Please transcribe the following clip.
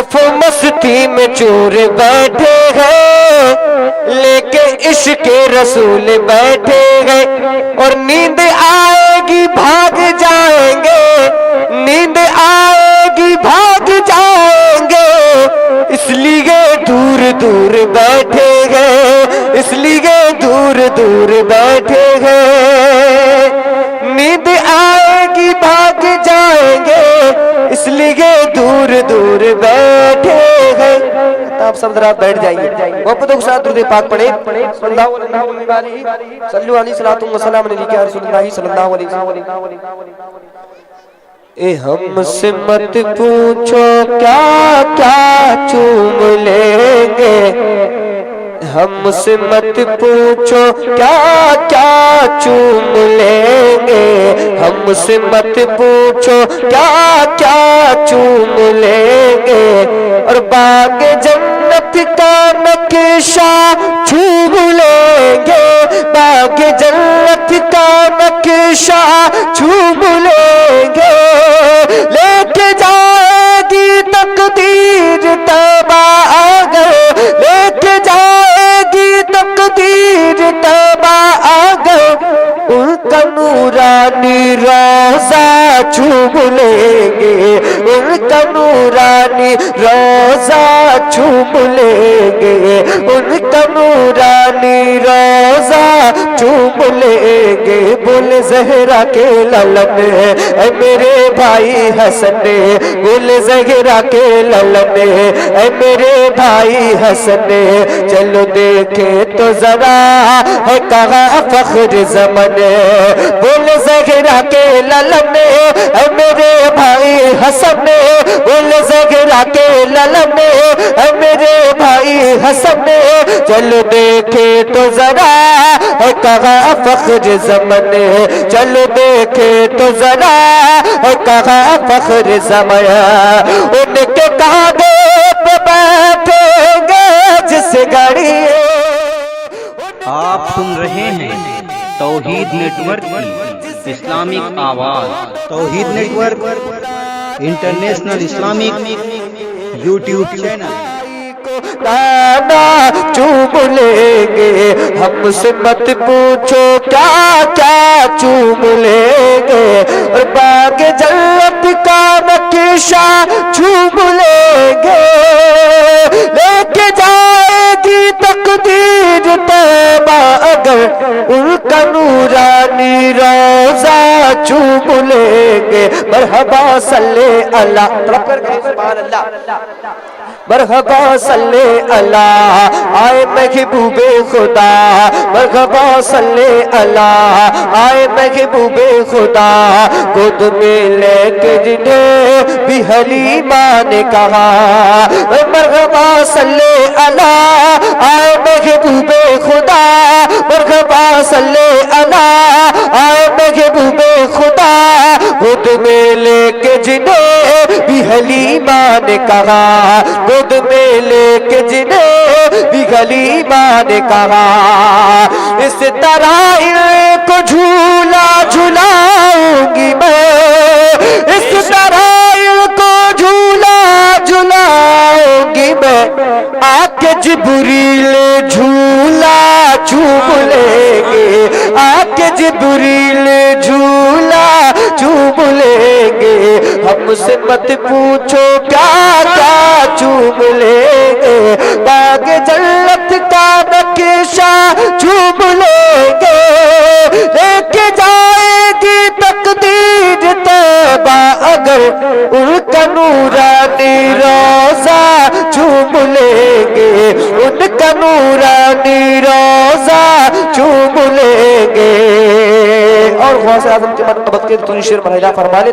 کیف و مستی میں چور بیٹھے ہیں، لیکن عشق رسول بیٹھے ہیں، اور نیند آئے گی بھاگ جائیں گے، نیند آئے گی بھاگ جائیں گے، اس لیے دور دور بیٹھے ہیں، اس لیے دور دور بیٹھے ہیں، نیند آئے گی بھاگ جائیں گے، اس لیے دور دور بیٹھے ہیں۔ آپ سب ذرا بیٹھ جائیے، محبتوں کے ساتھ درود پاک پڑھیں، صلی اللہ علیہ وسلم، صلو علیہ الصلوۃ والسلام علیہ یا رسول اللہ صلی اللہ علیہ وسلم۔ اے ہم سے مت پوچھو کیا کیا چوم لیں گے، ہم سے مت پوچھو کیا کیا چوم لیں گے، ہم سے مت پوچھو کیا کیا چوم لیں گے، اور باغ جنت کا نقشہ چوم لیں گے، باغ جنت کا نقشہ چوم لیں گے، لے کے جائے گی تقدیر تبا اگر، لے کے جائے گی تقدیر تبا اگر، ان کا نورانی روضہ چوم لیں گے، ان کا نورانی روضہ چوم لیں گے، ان کا نورانی روضہ چوم لیں گے۔ بول زہرا کے للن اے میرے بھائی حسن، بول زہرا کے للن اے میرے بھائی حسن، چلو دیکھیں تو ذرا ہے کہاں فخر زمن، بول زہرا کے للن اے میرے بھائی حسن، بول زہرا کے للن اے میرے بھائی حسن، چلو دیکھیں تو ذرا ہے کہاں فخر زمن، چلو دیکھیں تو ذرا ہے کہاں فخر زمن، ان کے کعبے پہ بیٹھیں گے جس گھڑی۔ آپ سن رہے ہیں توحید نیٹ ورک کی اسلامک آواز، Tawheed network international Islamic YouTube channel. دانا چوم لیں گے، ہم سے مت پوچھو کیا کیا چوم لیں گے، اور باغ جنت کا نقشہ چوم لیں گے، لے کے جائے گی تقدیر طیبہ اگر، ان کا نورانی روضہ چوم لیں گے۔ مرحبا صلی اللہ، طرف کر کے سبحان اللہ، مرحبا صلی اللہ آئے محبوب خدا، مرحبا صلی اللہ آئے محبوب خدا، گود میں لے کے جنہیں بھی حلیمہ نے کہا، مرحبا صلی اللہ آئے محبوب خدا، مرحبا صلی اللہ آئے محبوب خدا، گود میں لے کے جنہیں بھی حلیمہ نے کہا، گود میں لے کے جنہیں بھی حلیمہ نے کہا، اس طرح ان کو جھولا جھلاؤں گی میں، اس طرح ان کو جھولا جھلاؤں گی میں، آ کے جبریل جھولا چوم لیں گے، آ کے جبریل جھولا چوم لیں گے، ہم سے مت پوچھو کیا کیا چوم لیں گے، باغ جنت کا نقشہ چوم لیں گے، لے کے جائے گی تقدیر طیبہ اگر، ان کا نورانی روضہ چوم لیں گے، ان کا نورانی روضہ چوم لیں گے۔ اور غوث اعظم کے مرتبت کے تو شعر مرحلہ فرما لے۔